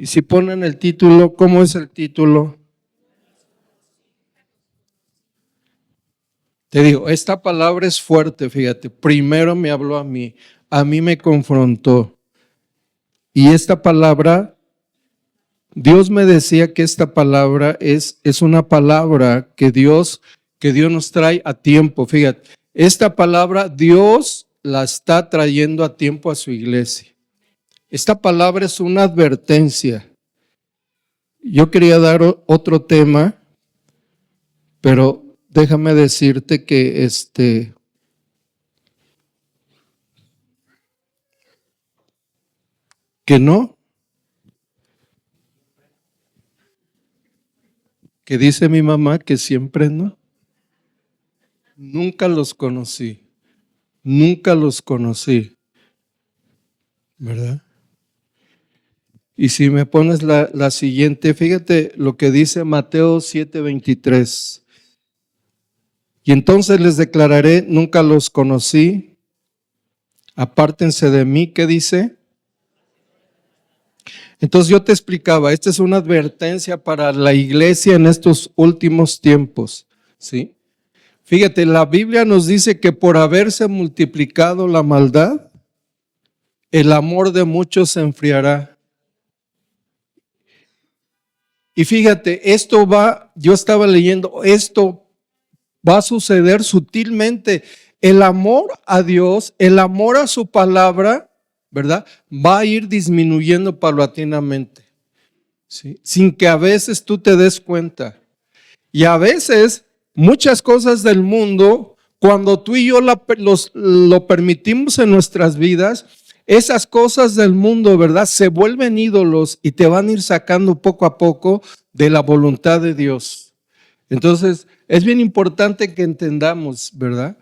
Y si ponen el título, ¿cómo es el título? Te digo, esta palabra es fuerte, fíjate. Primero me habló a mí me confrontó. Y esta palabra, Dios me decía que esta palabra es una palabra que Dios nos trae a tiempo. Fíjate, esta palabra Dios la está trayendo a tiempo a su iglesia. Esta palabra es una advertencia. Yo quería dar otro tema, pero déjame decirte que no, que dice mi mamá que siempre no. Nunca los conocí, ¿verdad? Y si me pones la siguiente, fíjate lo que dice Mateo 7:23. Y entonces les declararé, nunca los conocí, apártense de mí, ¿qué dice? Entonces yo te explicaba, esta es una advertencia para la iglesia en estos últimos tiempos, ¿sí? Fíjate, la Biblia nos dice que por haberse multiplicado la maldad, el amor de muchos se enfriará. Y fíjate, yo estaba leyendo, esto va a suceder sutilmente. El amor a Dios, el amor a su palabra, ¿verdad? Va a ir disminuyendo paulatinamente, ¿sí? Sin que a veces tú te des cuenta. Y a veces, muchas cosas del mundo, cuando tú y yo lo permitimos en nuestras vidas, esas cosas del mundo, ¿verdad? Se vuelven ídolos y te van a ir sacando poco a poco de la voluntad de Dios. Entonces, es bien importante que entendamos, ¿verdad?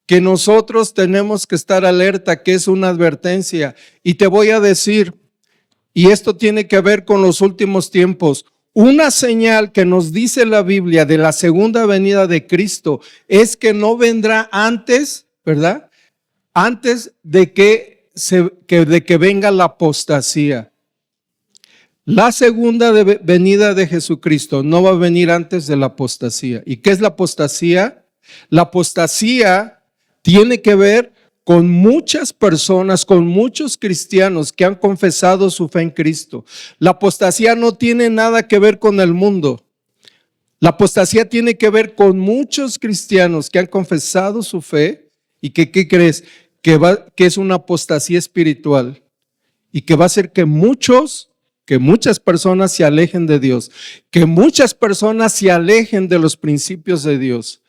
Que nosotros tenemos que estar alerta, que es una advertencia. Y te voy a decir, y esto tiene que ver con los últimos tiempos, una señal que nos dice la Biblia de la segunda venida de Cristo es que no vendrá antes, ¿verdad? Antes de que venga la apostasía. La segunda venida de Jesucristo no va a venir antes de la apostasía. ¿Y qué es la apostasía? La apostasía tiene que ver con muchas personas, con muchos cristianos que han confesado su fe en Cristo. La apostasía no tiene nada que ver con el mundo. La apostasía tiene que ver con muchos cristianos que han confesado su fe y que, ¿qué crees? Que es una apostasía espiritual y que va a hacer que muchas personas se alejen de Dios, que muchas personas se alejen de los principios de Dios.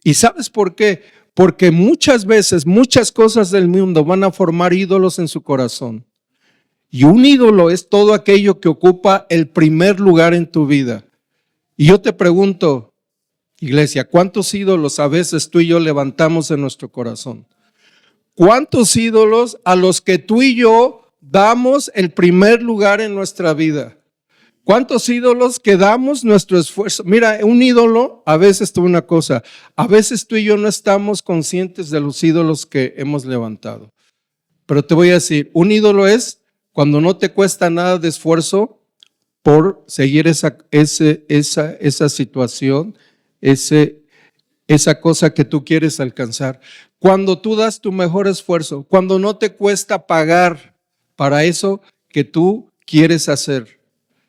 ¿Y sabes por qué? Porque muchas veces, muchas cosas del mundo van a formar ídolos en su corazón. Y un ídolo es todo aquello que ocupa el primer lugar en tu vida. Y yo te pregunto, iglesia, ¿cuántos ídolos a veces tú y yo levantamos en nuestro corazón? ¿Cuántos ídolos a los que tú y yo damos el primer lugar en nuestra vida? ¿Cuántos ídolos que damos nuestro esfuerzo? Mira, un ídolo, a veces a veces tú y yo no estamos conscientes de los ídolos que hemos levantado. Pero te voy a decir, un ídolo es cuando no te cuesta nada de esfuerzo por seguir esa situación, esa cosa que tú quieres alcanzar. Cuando tú das tu mejor esfuerzo, cuando no te cuesta pagar para eso que tú quieres hacer.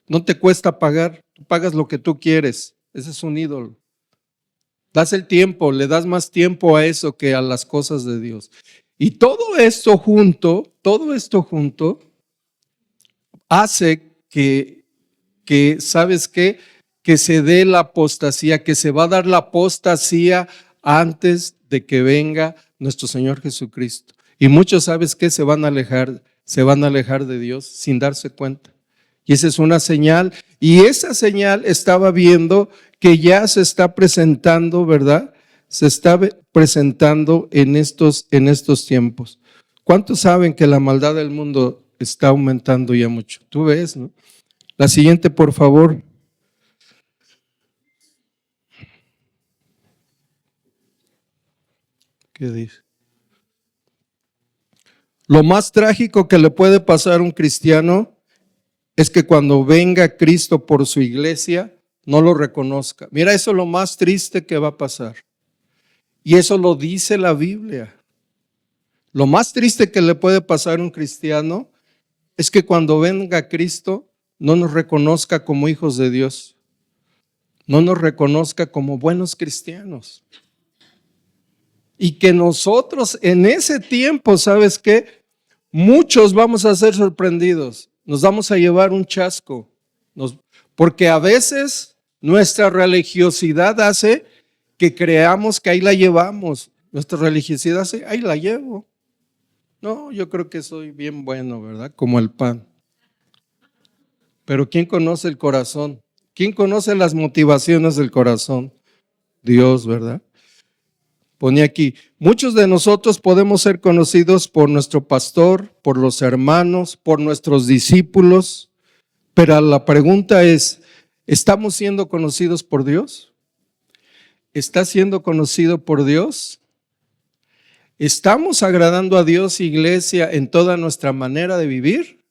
No te cuesta pagar, tú pagas lo que tú quieres. Ese es un ídolo. Das el tiempo, le das más tiempo a eso que a las cosas de Dios. Y todo esto junto hace que ¿sabes qué? Que se dé la apostasía, que se va a dar la apostasía antes de que venga nuestro Señor Jesucristo. Y muchos, ¿sabes qué? Se van a alejar de Dios sin darse cuenta. Y esa es una señal. Y esa señal estaba viendo que ya se está presentando, ¿verdad? Se está presentando en estos tiempos. ¿Cuántos saben que la maldad del mundo está aumentando ya mucho? Tú ves, ¿no? La siguiente, por favor. ¿Qué dice? Lo más trágico que le puede pasar a un cristiano es que cuando venga Cristo por su iglesia, no lo reconozca. Mira, eso es lo más triste que va a pasar. Y eso lo dice la Biblia. Lo más triste que le puede pasar a un cristiano es que cuando venga Cristo no nos reconozca como hijos de Dios, no nos reconozca como buenos cristianos. Y que nosotros en ese tiempo, ¿sabes qué? Muchos vamos a ser sorprendidos, nos vamos a llevar un chasco, porque a veces nuestra religiosidad hace que creamos que ahí la llevamos. Nuestra religiosidad hace, ahí la llevo. No, yo creo que soy bien bueno, ¿verdad? Como el pan. Pero ¿quién conoce el corazón? ¿Quién conoce las motivaciones del corazón? Dios, ¿verdad? Pone aquí, muchos de nosotros podemos ser conocidos por nuestro pastor, por los hermanos, por nuestros discípulos, pero la pregunta es, ¿estamos siendo conocidos por Dios? ¿Estás siendo conocido por Dios? ¿Estamos agradando a Dios, iglesia, en toda nuestra manera de vivir?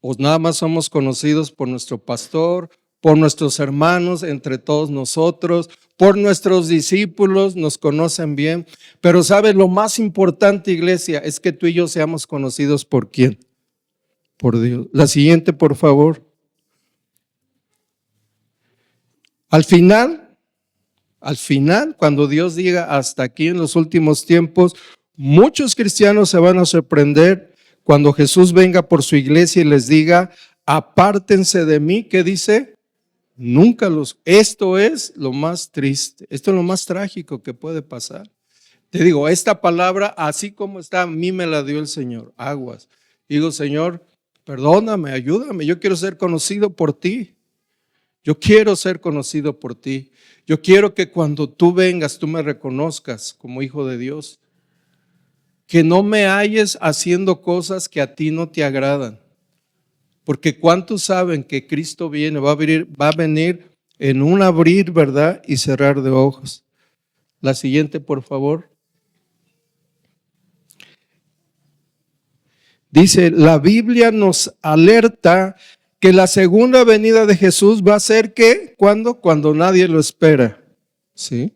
¿O nada más somos conocidos por nuestro pastor, por nuestros hermanos, entre todos nosotros, por nuestros discípulos, nos conocen bien? Pero ¿sabes? Lo más importante, iglesia, es que tú y yo seamos conocidos por ¿quién? Por Dios. La siguiente, por favor. Al final, cuando Dios diga hasta aquí en los últimos tiempos, muchos cristianos se van a sorprender cuando Jesús venga por su iglesia y les diga, apártense de mí, ¿qué dice? Nunca los. Esto es lo más triste, esto es lo más trágico que puede pasar. Te digo, esta palabra, así como está, a mí me la dio el Señor, aguas. Digo, Señor, perdóname, ayúdame, yo quiero ser conocido por ti. Yo quiero ser conocido por ti. Yo quiero que cuando tú vengas, tú me reconozcas como hijo de Dios. Que no me halles haciendo cosas que a ti no te agradan. Porque ¿cuántos saben que Cristo viene, va a venir en un abrir, ¿verdad? Y cerrar de ojos. La siguiente, por favor. Dice, la Biblia nos alerta que la segunda venida de Jesús va a ser ¿qué? ¿Cuándo? Cuando nadie lo espera. ¿Sí?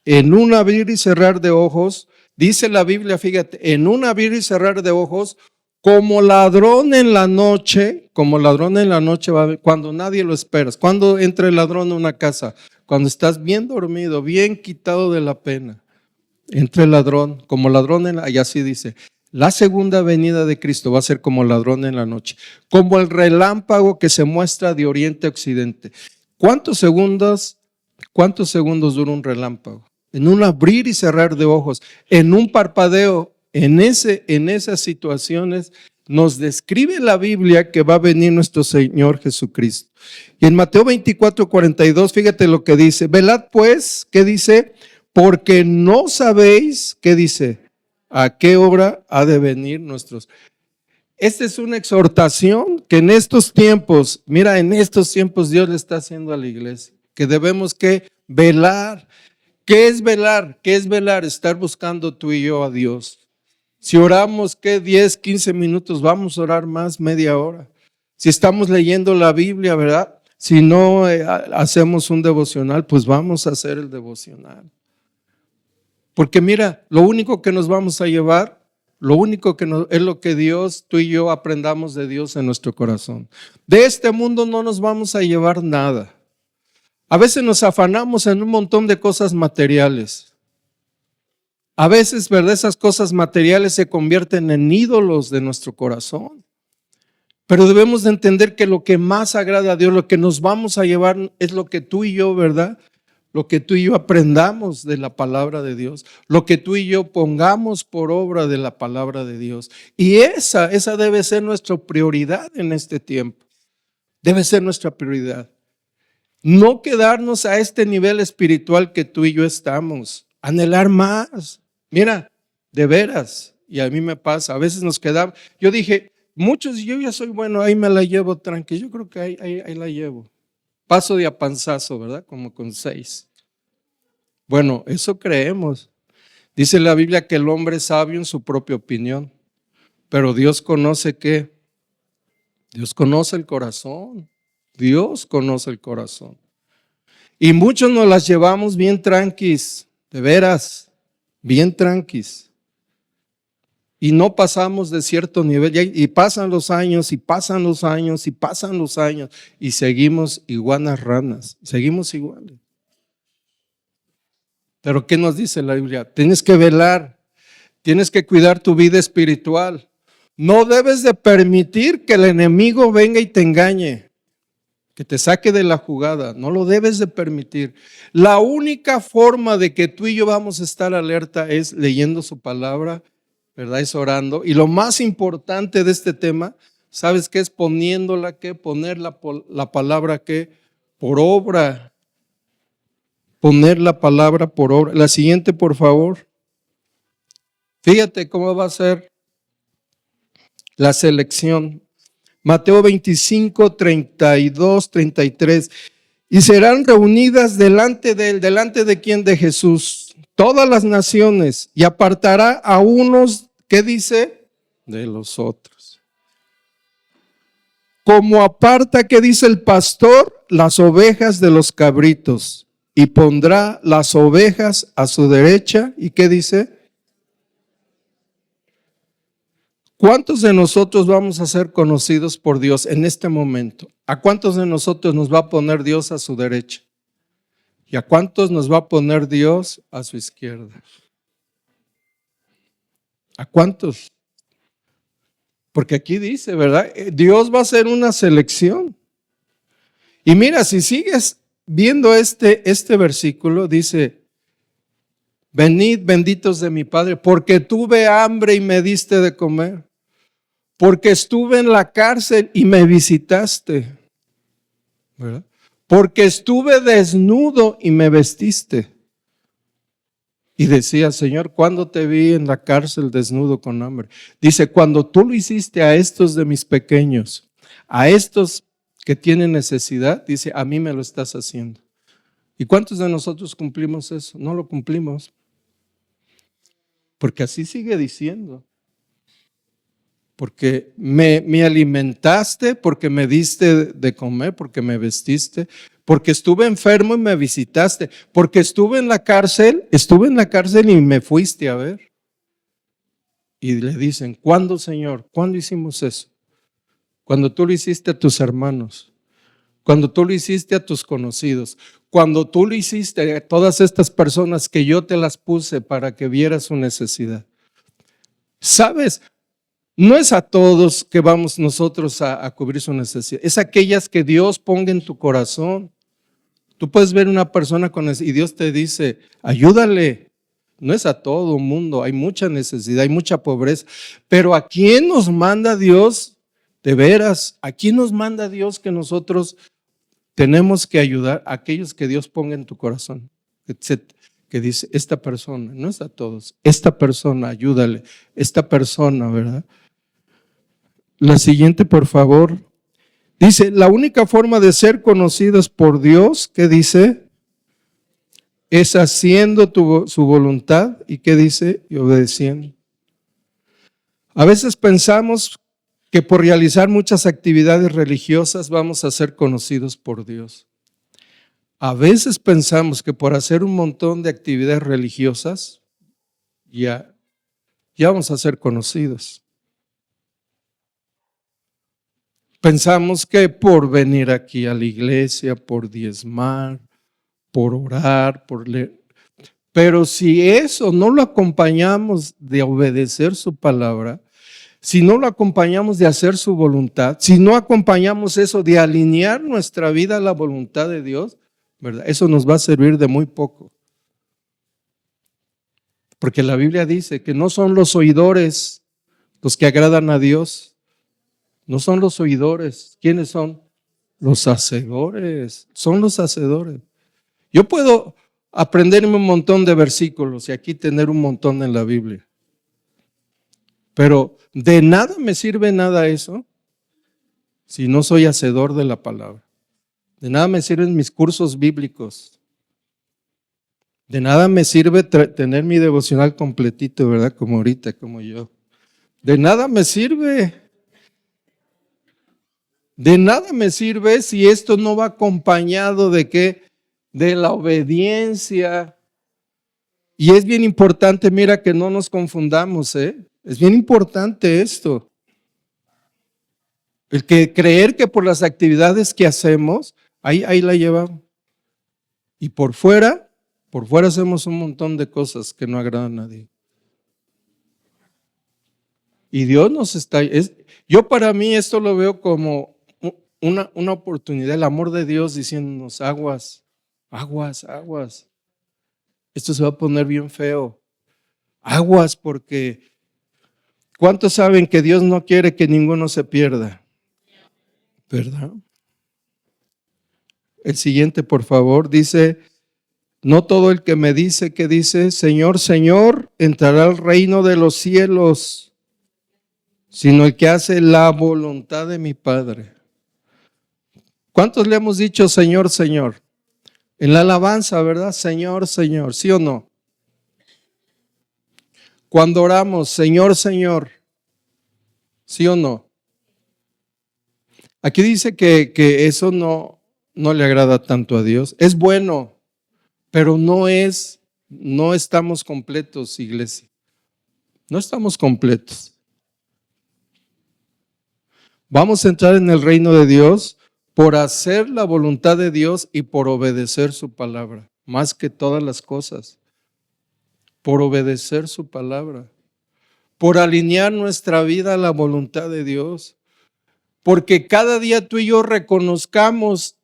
En un abrir y cerrar de ojos, dice la Biblia, fíjate, en un abrir y cerrar de ojos, como ladrón en la noche va a ver, cuando nadie lo esperas. Cuando entra el ladrón a una casa, cuando estás bien dormido, bien quitado de la pena, entra el ladrón, como ladrón y así dice, la segunda venida de Cristo va a ser como ladrón en la noche, como el relámpago que se muestra de oriente a occidente. ¿Cuántos segundos dura un relámpago? En un abrir y cerrar de ojos, en un parpadeo, en esas situaciones nos describe la Biblia que va a venir nuestro Señor Jesucristo. Y en Mateo 24:42, fíjate lo que dice, velad pues, ¿qué dice? Porque no sabéis, ¿qué dice? ¿A qué hora ha de venir nuestros? Esta es una exhortación que en estos tiempos, mira, en estos tiempos Dios le está haciendo a la iglesia, que debemos que velar. ¿Qué es velar? ¿Qué es velar? Estar buscando tú y yo a Dios. Si oramos, ¿qué? 10, 15 minutos, vamos a orar más, media hora. Si estamos leyendo la Biblia, ¿verdad? Si no hacemos un devocional, pues vamos a hacer el devocional. Porque mira, lo único que nos vamos a llevar, es lo que Dios, tú y yo aprendamos de Dios en nuestro corazón. De este mundo no nos vamos a llevar nada. A veces nos afanamos en un montón de cosas materiales. A veces, ¿verdad? Esas cosas materiales se convierten en ídolos de nuestro corazón. Pero debemos de entender que lo que más agrada a Dios, lo que nos vamos a llevar es lo que tú y yo, ¿verdad? Lo que tú y yo aprendamos de la palabra de Dios, lo que tú y yo pongamos por obra de la palabra de Dios. Y esa debe ser nuestra prioridad en este tiempo. Debe ser nuestra prioridad. No quedarnos a este nivel espiritual que tú y yo estamos, anhelar más. Mira, de veras, y a mí me pasa, a veces nos quedamos, yo dije, yo ya soy bueno, ahí me la llevo tranquilo, yo creo que ahí la llevo. Paso de a panzazo, ¿verdad? Como con 6. Bueno, eso creemos. Dice la Biblia que el hombre es sabio en su propia opinión, pero Dios conoce ¿qué? Dios conoce el corazón. Dios conoce el corazón. Y muchos nos las llevamos bien tranquis, de veras, bien tranquis. Y no pasamos de cierto nivel. Y pasan los años, y pasan los años, y pasan los años. Y seguimos iguanas ranas. Seguimos iguales. Pero ¿qué nos dice la Biblia? Tienes que velar. Tienes que cuidar tu vida espiritual. No debes de permitir que el enemigo venga y te engañe, que te saque de la jugada. No lo debes de permitir. La única forma de que tú y yo vamos a estar alerta es leyendo su palabra, ¿verdad? Es orando. Y lo más importante de este tema, ¿sabes qué es? Poniéndola, ¿qué? Poner la palabra, ¿qué? Por obra. Poner la palabra por obra. La siguiente, por favor. Fíjate cómo va a ser la selección. Mateo 25, 32, 33. Y serán reunidas delante de él. ¿Delante de quién? De Jesús. Todas las naciones. Y apartará a unos, ¿qué dice? De los otros. Como aparta, ¿qué dice el pastor? Las ovejas de los cabritos. Y pondrá las ovejas a su derecha. ¿Y qué dice? ¿Cuántos de nosotros vamos a ser conocidos por Dios en este momento? ¿A cuántos de nosotros nos va a poner Dios a su derecha? ¿Y a cuántos nos va a poner Dios a su izquierda? ¿A cuántos? Porque aquí dice, ¿verdad? Dios va a hacer una selección. Y mira, si sigues viendo este versículo, dice, venid benditos de mi Padre, porque tuve hambre y me diste de comer. Porque estuve en la cárcel y me visitaste, ¿verdad? Porque estuve desnudo y me vestiste. Y decía, Señor, ¿cuándo te vi en la cárcel desnudo con hambre? Dice, cuando tú lo hiciste a estos de mis pequeños, a estos que tienen necesidad, dice, a mí me lo estás haciendo. ¿Y cuántos de nosotros cumplimos eso? No lo cumplimos. Porque así sigue diciendo. Porque me alimentaste, porque me diste de comer, porque me vestiste, porque estuve enfermo y me visitaste, porque estuve en la cárcel y me fuiste a ver. Y le dicen, ¿cuándo, Señor? ¿Cuándo hicimos eso? Cuando tú lo hiciste a tus hermanos, cuando tú lo hiciste a tus conocidos, cuando tú lo hiciste a todas estas personas que yo te las puse para que vieras su necesidad. ¿Sabes? No es a todos que vamos nosotros a cubrir su necesidad, es aquellas que Dios ponga en tu corazón. Tú puedes ver una persona con necesidad y Dios te dice, ayúdale. No es a todo mundo, hay mucha necesidad, hay mucha pobreza. Pero ¿a quién nos manda Dios? De veras, ¿a quién nos manda Dios que nosotros tenemos que ayudar? A aquellos que Dios ponga en tu corazón. Que dice, esta persona, no es a todos, esta persona, ayúdale, esta persona, ¿verdad? La siguiente, por favor. Dice, la única forma de ser conocidos por Dios, ¿qué dice? Es haciendo su voluntad. ¿Y qué dice? Y obedeciendo. A veces pensamos que por realizar muchas actividades religiosas vamos a ser conocidos por Dios. A veces pensamos que por hacer un montón de actividades religiosas ya vamos a ser conocidos. Pensamos que por venir aquí a la iglesia, por diezmar, por orar, por leer. Pero si eso no lo acompañamos de obedecer su palabra, si no lo acompañamos de hacer su voluntad, si no acompañamos eso de alinear nuestra vida a la voluntad de Dios, ¿verdad? Eso nos va a servir de muy poco. Porque la Biblia dice que no son los oidores los que agradan a Dios. No son los oidores. ¿Quiénes son? Los hacedores. Son los hacedores. Yo puedo aprenderme un montón de versículos y aquí tener un montón en la Biblia. Pero de nada me sirve nada eso si no soy hacedor de la palabra. De nada me sirven mis cursos bíblicos. De nada me sirve tener mi devocional completito, ¿verdad? Como ahorita, como yo. De nada me sirve. De nada me sirve si esto no va acompañado de qué, de la obediencia. Y es bien importante, mira, que no nos confundamos, ¿eh? Es bien importante esto. El que creer que por las actividades que hacemos, ahí la llevamos. Y por fuera hacemos un montón de cosas que no agradan a Dios. Y Dios nos está, yo para mí esto lo veo como una oportunidad, el amor de Dios diciéndonos aguas, aguas, aguas. Esto se va a poner bien feo. Aguas, porque ¿cuántos saben que Dios no quiere que ninguno se pierda? ¿Verdad? El siguiente, por favor, dice, no todo el que me dice que dice, Señor, Señor, entrará al reino de los cielos, sino el que hace la voluntad de mi Padre. ¿Cuántos le hemos dicho Señor, Señor? En la alabanza, ¿verdad? Señor, Señor, ¿sí o no? Cuando oramos, Señor, Señor, ¿sí o no? Aquí dice que eso no le agrada tanto a Dios. Es bueno, pero no estamos completos, iglesia. No estamos completos. Vamos a entrar en el reino de Dios por hacer la voluntad de Dios y por obedecer su palabra, más que todas las cosas, por obedecer su palabra, por alinear nuestra vida a la voluntad de Dios, porque cada día tú y yo reconozcamos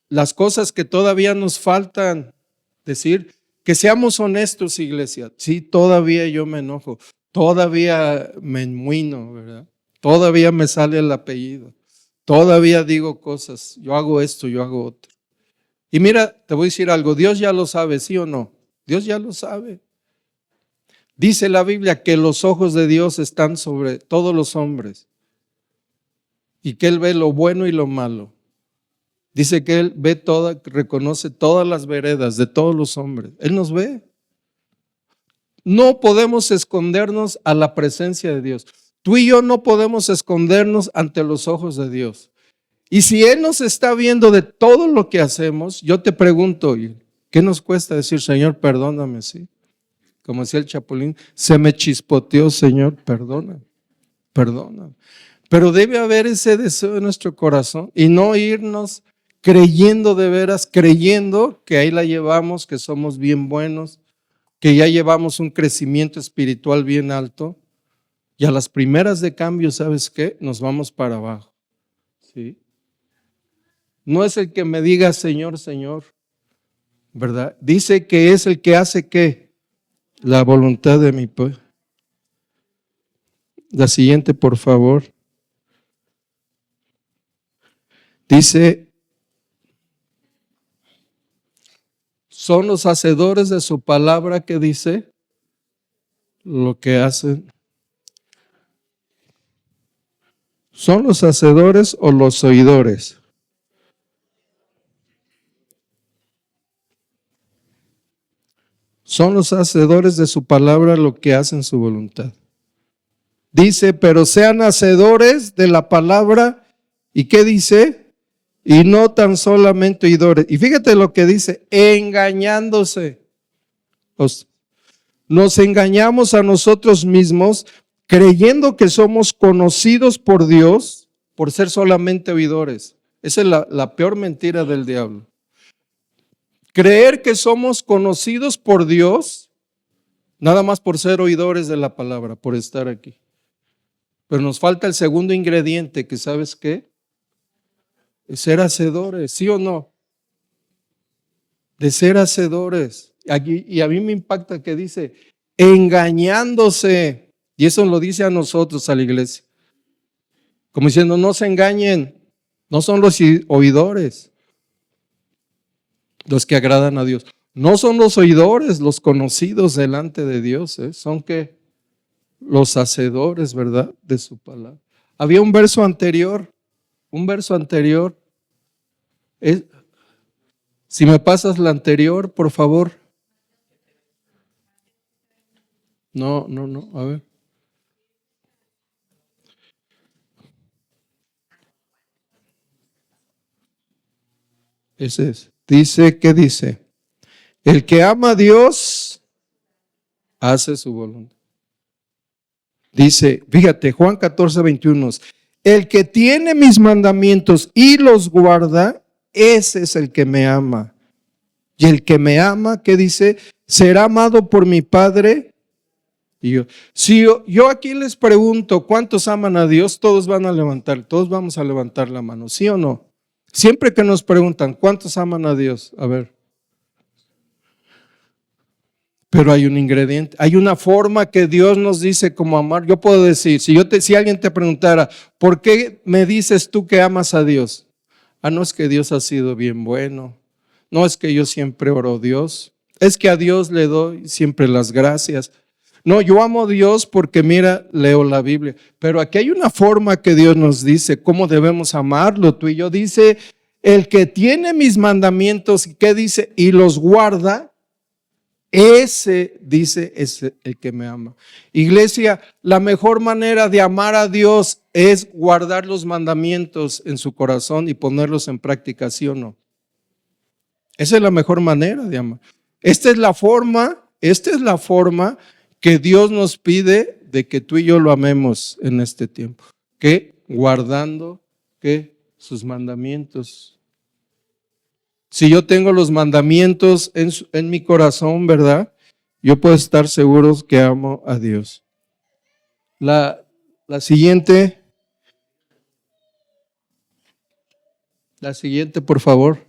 las cosas que todavía nos faltan, decir, que seamos honestos, iglesia. Sí, todavía yo me enojo, todavía me enmuino, ¿verdad? Todavía me sale el apellido, todavía digo cosas, yo hago esto, yo hago otro. Y mira, te voy a decir algo, Dios ya lo sabe, ¿sí o no? Dios ya lo sabe. Dice la Biblia que los ojos de Dios están sobre todos los hombres y que Él ve lo bueno y lo malo. Dice que Él ve reconoce todas las veredas de todos los hombres. Él nos ve. No podemos escondernos a la presencia de Dios. Tú y yo no podemos escondernos ante los ojos de Dios. Y si Él nos está viendo de todo lo que hacemos, yo te pregunto, ¿qué nos cuesta decir, Señor, perdóname? ¿Sí? Como decía el Chapulín, se me chispoteó, Señor, perdóname, perdóname. Pero debe haber ese deseo en nuestro corazón y no irnos creyendo de veras, creyendo que ahí la llevamos, que somos bien buenos, que ya llevamos un crecimiento espiritual bien alto y a las primeras de cambio, ¿sabes qué? Nos vamos para abajo. ¿Sí? No es el que me diga Señor, Señor, ¿verdad? Dice que es el que hace ¿qué? La voluntad de mi Padre. La siguiente, por favor. Dice, son los hacedores de su palabra que dice lo que hacen. ¿Son los hacedores o los oidores? Son los hacedores de su palabra lo que hacen su voluntad. Dice, pero sean hacedores de la palabra. ¿Y qué dice? Y no tan solamente oidores. Y fíjate lo que dice, engañándose. Nos engañamos a nosotros mismos creyendo que somos conocidos por Dios por ser solamente oidores. Esa es la peor mentira del diablo. Creer que somos conocidos por Dios nada más por ser oidores de la palabra, por estar aquí. Pero nos falta el segundo ingrediente, que ¿sabes qué? Es ser hacedores, ¿sí o no? De ser hacedores. Y a mí me impacta que dice, engañándose. Y eso lo dice a nosotros, a la iglesia. Como diciendo, no se engañen, no son los oidores los que agradan a Dios. No son los oidores los conocidos delante de Dios, son que los hacedores, ¿verdad? De su palabra. Había un verso anterior, si me pasas la anterior, por favor. No, a ver. Ese es. Dice, ¿qué dice? El que ama a Dios hace su voluntad. Dice, fíjate, Juan 14:21. El que tiene mis mandamientos y los guarda, ese es el que me ama. Y el que me ama, ¿qué dice? Será amado por mi Padre. Y yo, si yo aquí les pregunto, ¿cuántos aman a Dios? Todos vamos a levantar la mano, ¿sí o no? Siempre que nos preguntan, ¿cuántos aman a Dios? A ver. Pero hay un ingrediente, hay una forma que Dios nos dice cómo amar. Yo puedo decir, si alguien te preguntara, ¿por qué me dices tú que amas a Dios? No es que Dios ha sido bien bueno, no es que yo siempre oro a Dios, es que a Dios le doy siempre las gracias. No, yo amo a Dios porque mira, leo la Biblia, pero aquí hay una forma que Dios nos dice cómo debemos amarlo. Tú y yo dice, el que tiene mis mandamientos, ¿qué dice? Y los guarda. Ese, dice, es el que me ama. Iglesia, la mejor manera de amar a Dios es guardar los mandamientos en su corazón y ponerlos en práctica, ¿sí o no? Esa es la mejor manera de amar. Esta es la forma que Dios nos pide de que tú y yo lo amemos en este tiempo. Que guardando que sus mandamientos. Si yo tengo los mandamientos en mi corazón, ¿verdad? Yo puedo estar seguro que amo a Dios. La siguiente, por favor.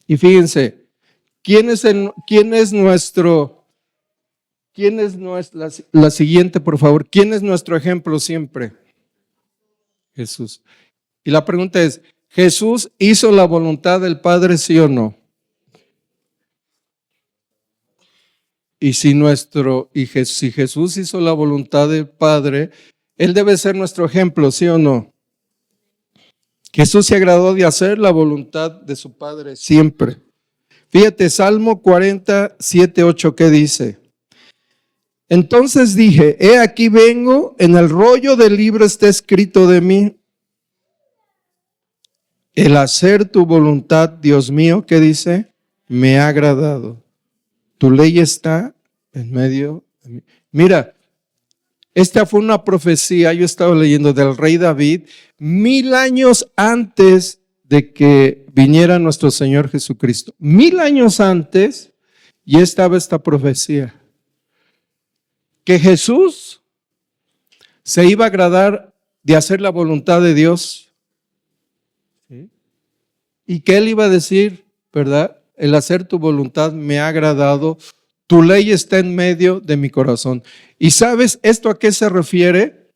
Y fíjense, la siguiente, por favor, ¿quién es nuestro ejemplo siempre? Jesús. Y la pregunta es, ¿Jesús hizo la voluntad del Padre, sí o no? Y si Jesús hizo la voluntad del Padre, Él debe ser nuestro ejemplo, ¿sí o no? Jesús se agradó de hacer la voluntad de su Padre siempre. Fíjate, Salmo 47:8, ¿qué dice? Entonces dije, he aquí vengo, en el rollo del libro está escrito de mí, el hacer tu voluntad, Dios mío, ¿qué dice? Me ha agradado. Tu ley está en medio de mí. Mira, esta fue una profecía, yo estaba leyendo del rey David, 1000 años antes de que viniera nuestro Señor Jesucristo. 1000 años antes, ya estaba esta profecía. Que Jesús se iba a agradar de hacer la voluntad de Dios. ¿Sí? Y que Él iba a decir, ¿verdad? El hacer tu voluntad me ha agradado, tu ley está en medio de mi corazón. ¿Y sabes esto a qué se refiere?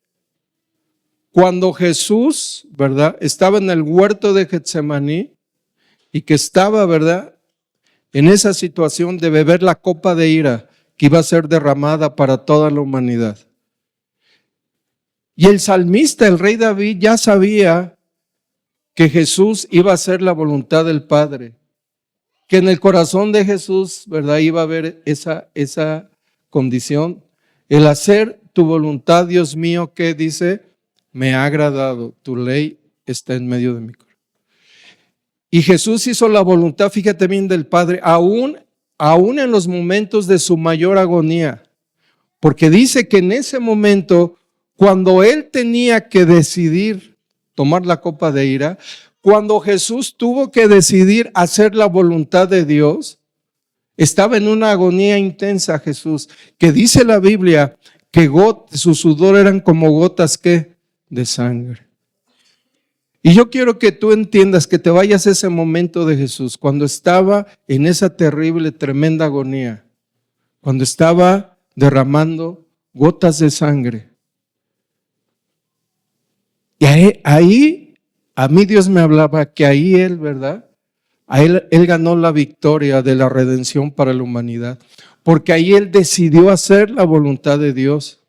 Cuando Jesús, ¿verdad? Estaba en el huerto de Getsemaní y que estaba, ¿verdad? En esa situación de beber la copa de ira que iba a ser derramada para toda la humanidad. Y el salmista, el rey David, ya sabía que Jesús iba a hacer la voluntad del Padre, que en el corazón de Jesús, ¿verdad? Iba a haber esa condición, el hacer tu voluntad, Dios mío, que dice, me ha agradado, tu ley está en medio de mi corazón. Y Jesús hizo la voluntad, fíjate bien, del Padre, aún en los momentos de su mayor agonía, porque dice que en ese momento, cuando Él tenía que decidir tomar la copa de ira, cuando Jesús tuvo que decidir hacer la voluntad de Dios, estaba en una agonía intensa Jesús, que dice la Biblia que su sudor eran como gotas ¿qué? De sangre. Y yo quiero que tú entiendas, que te vayas a ese momento de Jesús, cuando estaba en esa terrible, tremenda agonía, cuando estaba derramando gotas de sangre. Y ahí, a mí Dios me hablaba que ahí Él, ¿verdad? Él ganó la victoria de la redención para la humanidad, porque ahí Él decidió hacer la voluntad de Dios.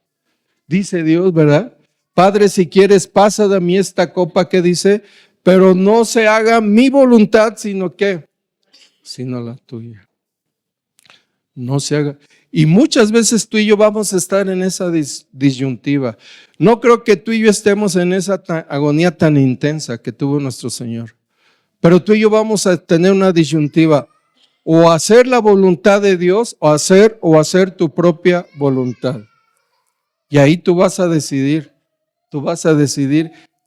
Dice Dios, ¿verdad? Padre, si quieres, pasa de mí esta copa, que dice, pero no se haga mi voluntad, sino que, sino la tuya. No se haga. Y muchas veces tú y yo vamos a estar en esa disyuntiva. No creo que tú y yo estemos en esa agonía tan intensa que tuvo nuestro Señor. Pero tú y yo vamos a tener una disyuntiva. O hacer la voluntad de Dios o hacer tu propia voluntad. Y ahí tú vas a decidir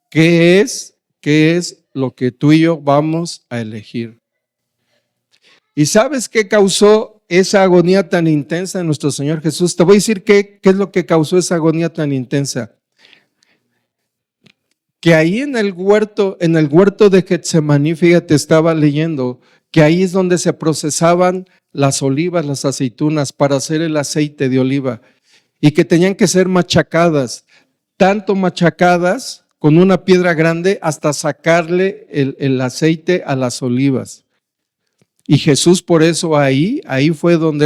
qué es lo que tú y yo vamos a elegir. ¿Y sabes qué causó esa agonía tan intensa en nuestro Señor Jesús? Te voy a decir qué es lo que causó esa agonía tan intensa. Que ahí en el huerto de Getsemaní, fíjate, estaba leyendo que ahí es donde se procesaban las olivas, las aceitunas para hacer el aceite de oliva y que tenían que ser machacadas, tanto machacadas con una piedra grande hasta sacarle el aceite a las olivas. Y Jesús por eso ahí fue donde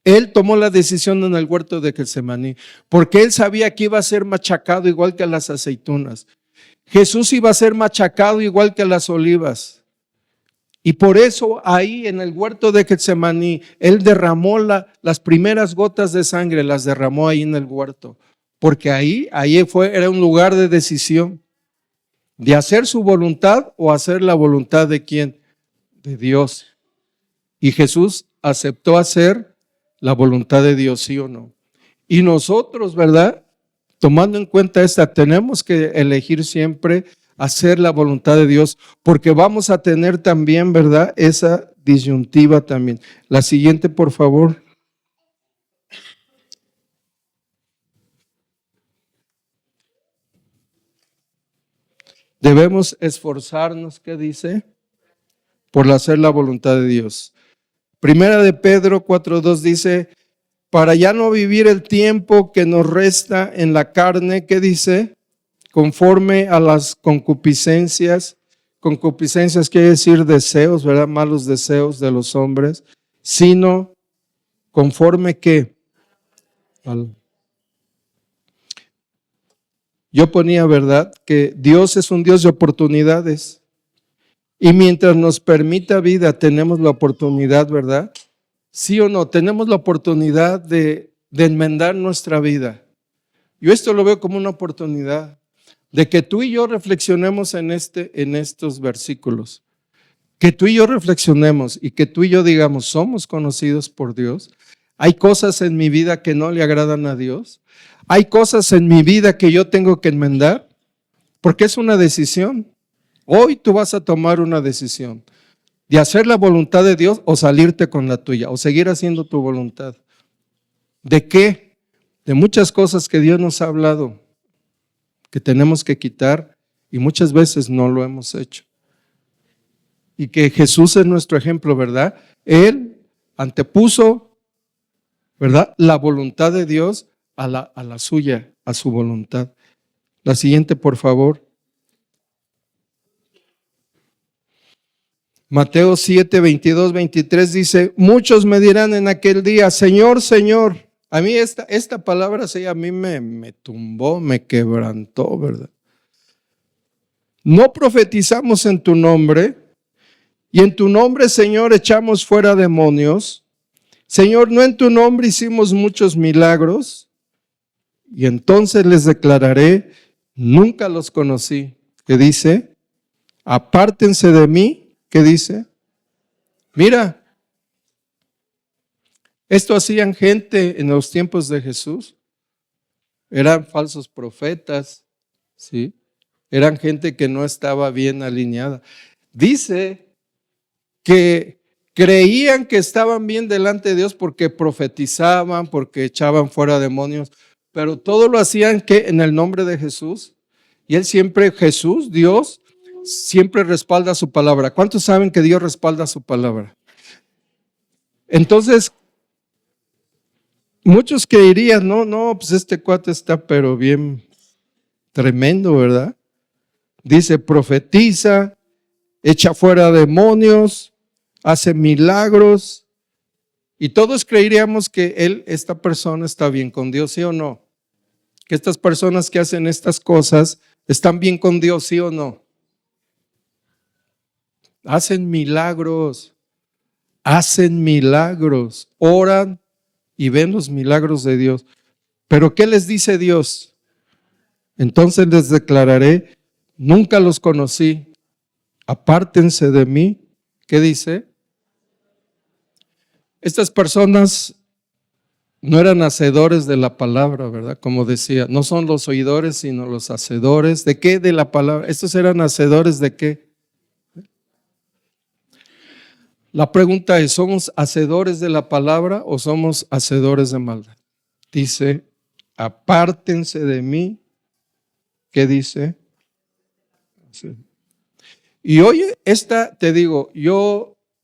él tomó la decisión en el huerto de Getsemaní, porque él sabía que iba a ser machacado igual que las aceitunas. Jesús iba a ser machacado igual que las olivas. Y por eso ahí en el huerto de Getsemaní, él derramó las primeras gotas de sangre, las derramó ahí en el huerto. Porque ahí era un lugar de decisión, de hacer su voluntad o hacer la voluntad de ¿quién? De Dios. Y Jesús aceptó hacer la voluntad de Dios, ¿sí o no? Y nosotros, ¿verdad? Tomando en cuenta esta, tenemos que elegir siempre hacer la voluntad de Dios, porque vamos a tener también, ¿verdad? Esa disyuntiva también. La siguiente, por favor. Debemos esforzarnos, ¿qué dice? Por hacer la voluntad de Dios. Primera de Pedro 4:2 dice, para ya no vivir el tiempo que nos resta en la carne, ¿qué dice? Conforme a las concupiscencias quiere decir deseos, ¿verdad? Malos deseos de los hombres, sino conforme que yo ponía, ¿verdad? Que Dios es un Dios de oportunidades y mientras nos permita vida tenemos la oportunidad, ¿verdad? ¿Sí o no? Tenemos la oportunidad de enmendar nuestra vida. Yo esto lo veo como una oportunidad de que tú y yo reflexionemos en estos versículos. Que tú y yo reflexionemos y que tú y yo digamos, somos conocidos por Dios. Hay cosas en mi vida que no le agradan a Dios. Hay cosas en mi vida que yo tengo que enmendar, porque es una decisión. Hoy tú vas a tomar una decisión de hacer la voluntad de Dios o salirte con la tuya, o seguir haciendo tu voluntad. ¿De qué? De muchas cosas que Dios nos ha hablado, que tenemos que quitar y muchas veces no lo hemos hecho. Y que Jesús es nuestro ejemplo, ¿verdad? Él antepuso, ¿verdad? La voluntad de Dios a la suya, a su voluntad. La siguiente, por favor. Mateo 7, 22, 23 dice, muchos me dirán en aquel día, Señor, Señor. A mí esta palabra sí, a mí me tumbó, me quebrantó, ¿verdad? No profetizamos en tu nombre y en tu nombre, Señor, echamos fuera demonios. Señor, no en tu nombre hicimos muchos milagros. Y entonces les declararé, nunca los conocí. ¿Qué dice? Apártense de mí. ¿Qué dice? Mira, esto hacían gente en los tiempos de Jesús. Eran falsos profetas, ¿sí? Eran gente que no estaba bien alineada. Dice que creían que estaban bien delante de Dios porque profetizaban, porque echaban fuera demonios, pero todo lo hacían que en el nombre de Jesús. Y él siempre, Jesús, Dios, siempre respalda su palabra. ¿Cuántos saben que Dios respalda su palabra? Entonces, muchos que dirían, no, pues este cuate está pero bien tremendo, ¿verdad? Dice, profetiza, echa fuera demonios, hace milagros, y todos creeríamos que esta persona está bien con Dios, ¿sí o no? Que estas personas que hacen estas cosas están bien con Dios, ¿sí o no? Hacen milagros, oran y ven los milagros de Dios. ¿Pero qué les dice Dios? Entonces les declararé, nunca los conocí, apártense de mí. ¿Qué dice? Estas personas no eran hacedores de la palabra, ¿verdad? Como decía, no son los oidores, sino los hacedores. ¿De qué? De la palabra. ¿Estos eran hacedores de qué? La pregunta es, ¿somos hacedores de la palabra o somos hacedores de maldad? Dice, apártense de mí. ¿Qué dice? Sí. Y oye, te digo,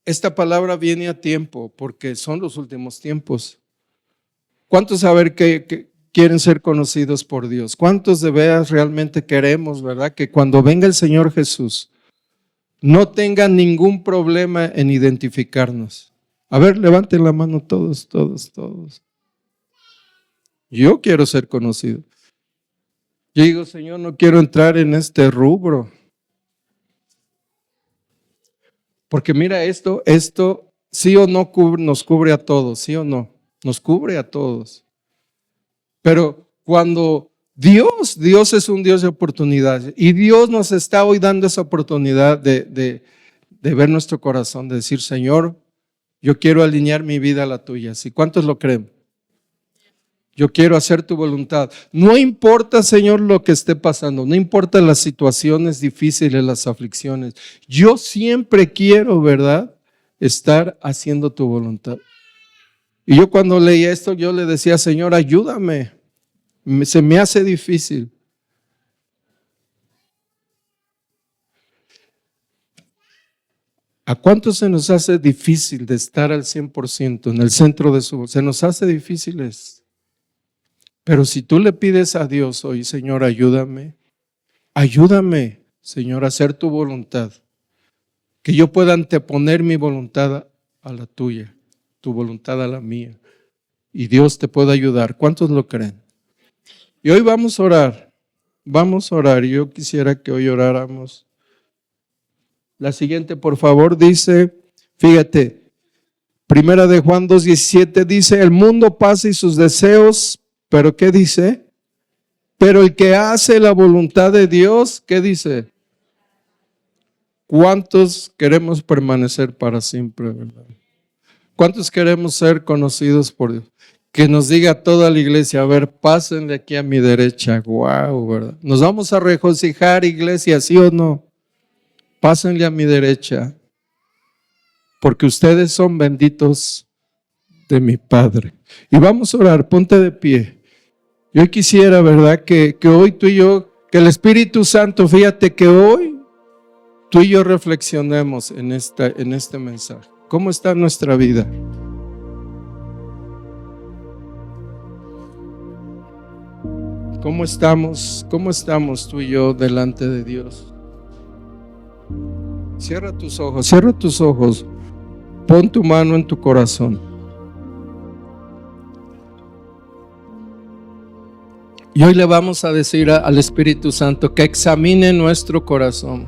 esta palabra viene a tiempo porque son los últimos tiempos. ¿Cuántos saber que quieren ser conocidos por Dios? ¿Cuántos de veras realmente queremos, verdad? Que cuando venga el Señor Jesús no tengan ningún problema en identificarnos. A ver, levanten la mano todos. Yo quiero ser conocido. Yo digo, Señor, no quiero entrar en este rubro. Porque mira, esto sí o no nos cubre a todos, sí o no, nos cubre a todos. Pero cuando Dios es un Dios de oportunidades y Dios nos está hoy dando esa oportunidad de ver nuestro corazón, de decir, Señor, yo quiero alinear mi vida a la tuya. ¿Sí? ¿Cuántos lo creen? Yo quiero hacer tu voluntad. No importa, Señor, lo que esté pasando, no importa las situaciones difíciles, las aflicciones. Yo siempre quiero, ¿verdad?, estar haciendo tu voluntad. Y yo cuando leía esto, yo le decía, Señor, ayúdame. Se me hace difícil. ¿A cuántos se nos hace difícil de estar al 100% en el centro de su? Se nos hace difíciles. Pero si tú le pides a Dios hoy, Señor, ayúdame, Señor, a hacer tu voluntad, que yo pueda anteponer mi voluntad a la tuya, tu voluntad a la mía, y Dios te pueda ayudar. ¿Cuántos lo creen? Y hoy vamos a orar, yo quisiera que hoy oráramos. La siguiente, por favor, dice, fíjate, Primera de Juan 2:17 dice, el mundo pasa y sus deseos, pero ¿qué dice? Pero el que hace la voluntad de Dios, ¿qué dice? ¿Cuántos queremos permanecer para siempre, verdad? ¿Cuántos queremos ser conocidos por Dios? Que nos diga toda la iglesia, a ver, pásenle aquí a mi derecha, guau, ¿verdad? Nos vamos a regocijar, iglesia, ¿sí o no? Pásenle a mi derecha, porque ustedes son benditos de mi Padre. Y vamos a orar, ponte de pie. Yo quisiera, ¿verdad?, que hoy tú y yo, que el Espíritu Santo, fíjate que hoy tú y yo reflexionemos en este mensaje. ¿Cómo está nuestra vida? ¿Cómo estamos tú y yo delante de Dios? Cierra tus ojos. Pon tu mano en tu corazón. Y hoy le vamos a decir al Espíritu Santo que examine nuestro corazón,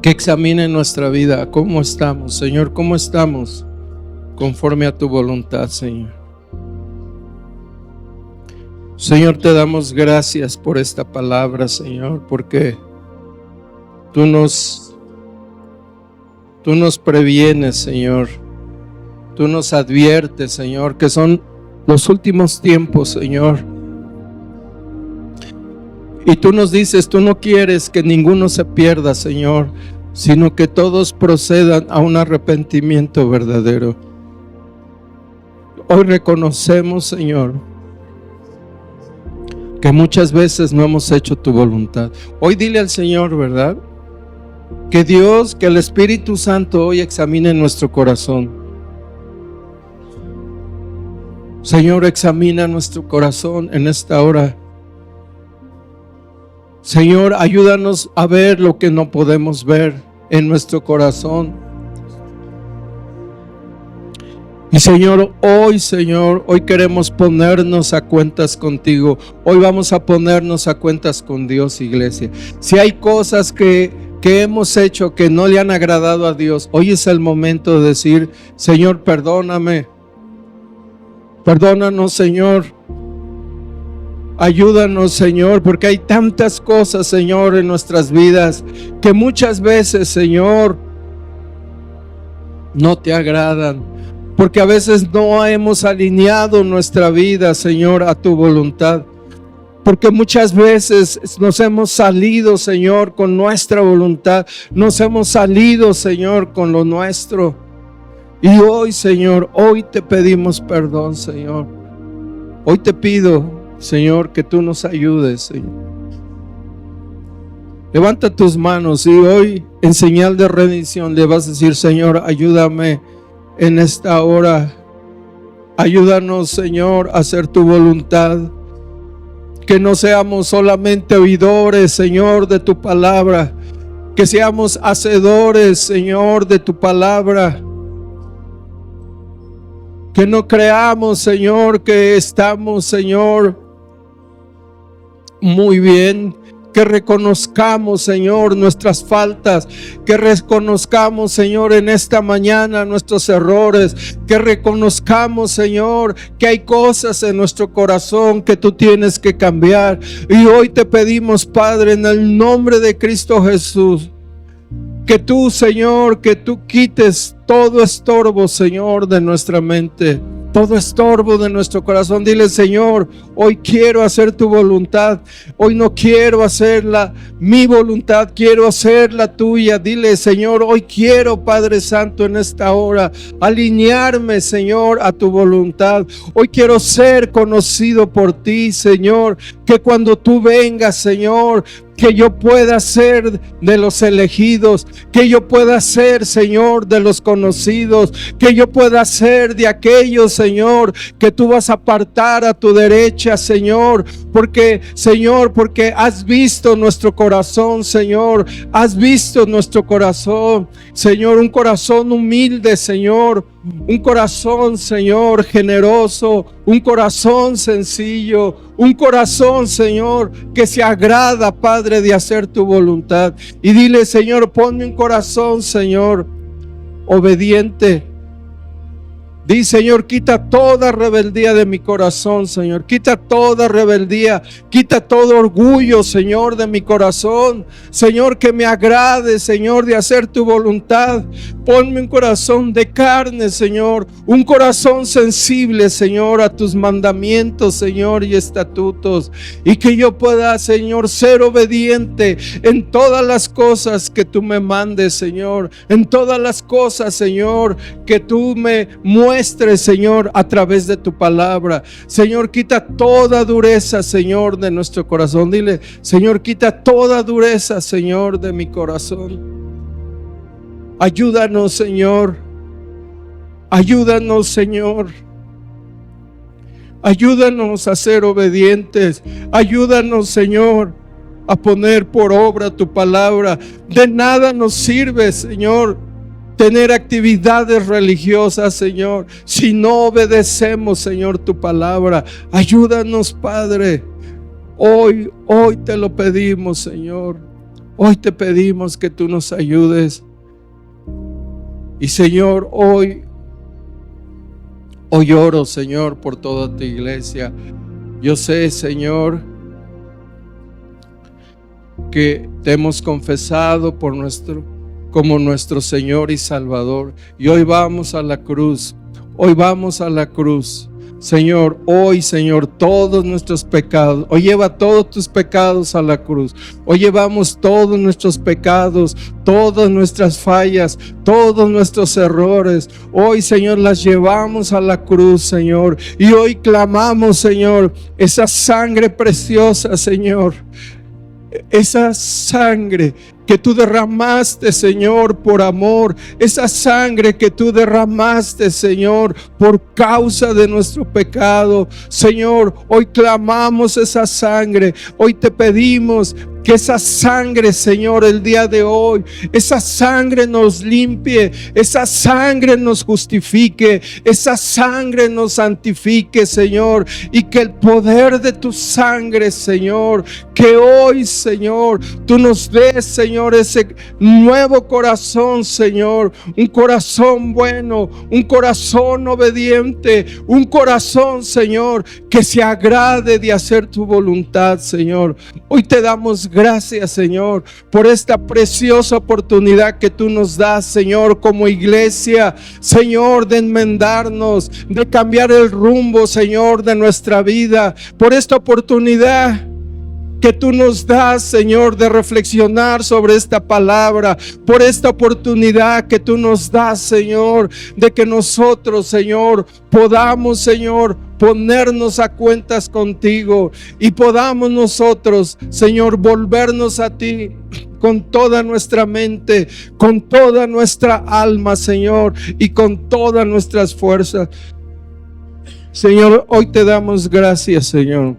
que examine nuestra vida. ¿Cómo estamos, Señor? ¿Cómo estamos? Conforme a tu voluntad, Señor. Señor, te damos gracias por esta palabra, Señor, porque tú nos previenes, Señor. Tú nos adviertes, Señor, que son los últimos tiempos, Señor. Y tú nos dices, tú no quieres que ninguno se pierda, Señor, sino que todos procedan a un arrepentimiento verdadero. Hoy reconocemos, Señor, que muchas veces no hemos hecho tu voluntad. Hoy dile al Señor, ¿verdad?, que Dios, que el Espíritu Santo hoy examine nuestro corazón. Señor, examina nuestro corazón en esta hora. Señor, ayúdanos a ver lo que no podemos ver en nuestro corazón. Y Señor, hoy queremos ponernos a cuentas contigo. Hoy vamos a ponernos a cuentas con Dios, iglesia. Si hay cosas que hemos hecho que no le han agradado a Dios, hoy es el momento de decir, Señor, perdóname. Perdónanos, Señor. Ayúdanos, Señor, porque hay tantas cosas, Señor, en nuestras vidas que muchas veces, Señor, no te agradan, porque a veces no hemos alineado nuestra vida, Señor, a tu voluntad. Porque muchas veces nos hemos salido, Señor, con nuestra voluntad. Nos hemos salido, Señor, con lo nuestro. Y hoy, Señor, hoy te pedimos perdón, Señor. Hoy te pido, Señor, que tú nos ayudes, Señor. Levanta tus manos y hoy, en señal de rendición, le vas a decir: Señor, ayúdame en esta hora. Ayúdanos, Señor, a hacer tu voluntad. Que no seamos solamente oidores, Señor, de tu palabra. Que seamos hacedores, Señor, de tu palabra. Que no creamos, Señor, que estamos, Señor, muy bien. Que reconozcamos, Señor, nuestras faltas. Que reconozcamos, Señor, en esta mañana nuestros errores. Que reconozcamos, Señor, que hay cosas en nuestro corazón que tú tienes que cambiar. Y hoy te pedimos, Padre, en el nombre de Cristo Jesús, que tú, Señor, que tú quites todo estorbo, Señor, de nuestra mente. Todo estorbo de nuestro corazón. Dile: Señor, hoy quiero hacer tu voluntad. Hoy no quiero hacerla mi voluntad, quiero hacer la tuya. Dile: Señor, hoy quiero, Padre Santo, en esta hora alinearme, Señor, a tu voluntad. Hoy quiero ser conocido por ti, Señor. Que cuando tú vengas, Señor, que yo pueda ser de los elegidos, que yo pueda ser, Señor, de los conocidos, que yo pueda ser de aquellos, Señor, que tú vas a apartar a tu derecha, Señor, porque, Señor, porque has visto nuestro corazón, Señor, has visto nuestro corazón, Señor, un corazón humilde, Señor, un corazón, Señor, generoso, un corazón sencillo, un corazón, Señor, que se agrada, Padre, de hacer tu voluntad. Y dile: Señor, ponme un corazón, Señor, obediente. Di: Señor, quita toda rebeldía de mi corazón, Señor. Quita toda rebeldía, quita todo orgullo, Señor, de mi corazón. Señor, que me agrade, Señor, de hacer tu voluntad. Ponme un corazón de carne, Señor. Un corazón sensible, Señor, a tus mandamientos, Señor, y estatutos. Y que yo pueda, Señor, ser obediente en todas las cosas que tú me mandes, Señor. En todas las cosas, Señor, que tú me muestres, Señor, a través de tu palabra. Señor, quita toda dureza, Señor, de nuestro corazón. Dile: Señor, quita toda dureza, Señor, de mi corazón. Ayúdanos, Señor. Ayúdanos, Señor. Ayúdanos a ser obedientes. Ayúdanos, Señor, a poner por obra tu palabra. De nada nos sirve, Señor, tener actividades religiosas, Señor, si no obedecemos, Señor, tu palabra. Ayúdanos, Padre. Hoy te lo pedimos, Señor. Hoy te pedimos que tú nos ayudes. Y, Señor, hoy oro, Señor, por toda tu iglesia. Yo sé, Señor, que te hemos confesado como nuestro Señor y Salvador. Y hoy vamos a la cruz. Hoy vamos a la cruz. Señor, hoy, Señor, todos nuestros pecados. Hoy lleva todos tus pecados a la cruz. Hoy llevamos todos nuestros pecados, todas nuestras fallas, todos nuestros errores. Hoy, Señor, las llevamos a la cruz, Señor. Y hoy clamamos, Señor, esa sangre preciosa, Señor. Esa sangre que tú derramaste, Señor, por amor. Esa sangre que tú derramaste, Señor, por causa de nuestro pecado. Señor, hoy clamamos esa sangre. Hoy te pedimos Que esa sangre, Señor, el día de hoy, esa sangre nos limpie, esa sangre nos justifique, esa sangre nos santifique, Señor. Y que el poder de tu sangre, Señor, que hoy, Señor, tú nos des, Señor, ese nuevo corazón, Señor. Un corazón bueno, un corazón obediente, un corazón, Señor, que se agrade de hacer tu voluntad, Señor. Hoy te damos gracias, Señor, por esta preciosa oportunidad que tú nos das, Señor, como iglesia, Señor, de enmendarnos, de cambiar el rumbo, Señor, de nuestra vida, por esta oportunidad que tú nos das, Señor, de reflexionar sobre esta palabra, por esta oportunidad que tú nos das, Señor, de que nosotros, Señor, podamos, Señor, ponernos a cuentas contigo y podamos nosotros, Señor, volvernos a ti con toda nuestra mente, con toda nuestra alma, Señor, y con todas nuestras fuerzas. Señor, hoy te damos gracias, Señor.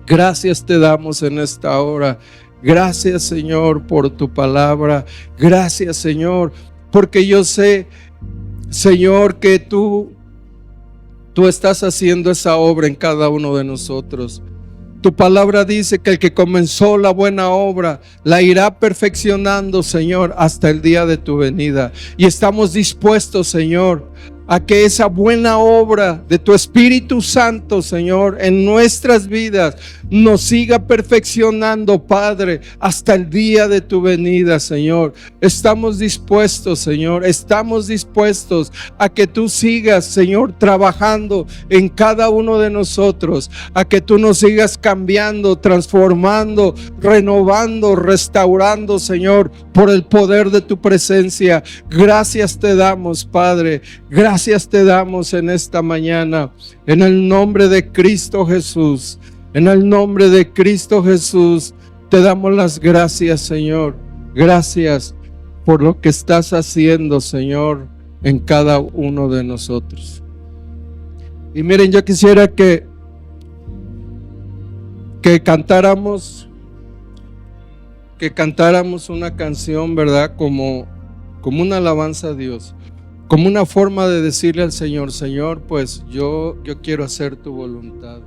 Gracias te damos en esta hora. Gracias, Señor, por tu palabra. Gracias, Señor, porque yo sé, Señor, que tú estás haciendo esa obra en cada uno de nosotros. Tu palabra dice que el que comenzó la buena obra la irá perfeccionando, Señor, hasta el día de tu venida. Y estamos dispuestos, Señor, a que esa buena obra de tu Espíritu Santo, Señor, en nuestras vidas nos siga perfeccionando, Padre, hasta el día de tu venida, Señor. Estamos dispuestos, Señor, estamos dispuestos a que tú sigas, Señor, trabajando en cada uno de nosotros, a que tú nos sigas cambiando, transformando, renovando, restaurando, Señor, por el poder de tu presencia. Gracias te damos, Padre. Gracias te damos en esta mañana, en el nombre de Cristo Jesús. En el nombre de Cristo Jesús, te damos las gracias, Señor. Gracias por lo que estás haciendo, Señor, en cada uno de nosotros. Y miren, yo quisiera que cantáramos una canción, ¿verdad? Como una alabanza a Dios. Como una forma de decirle al Señor, Señor, pues yo quiero hacer tu voluntad.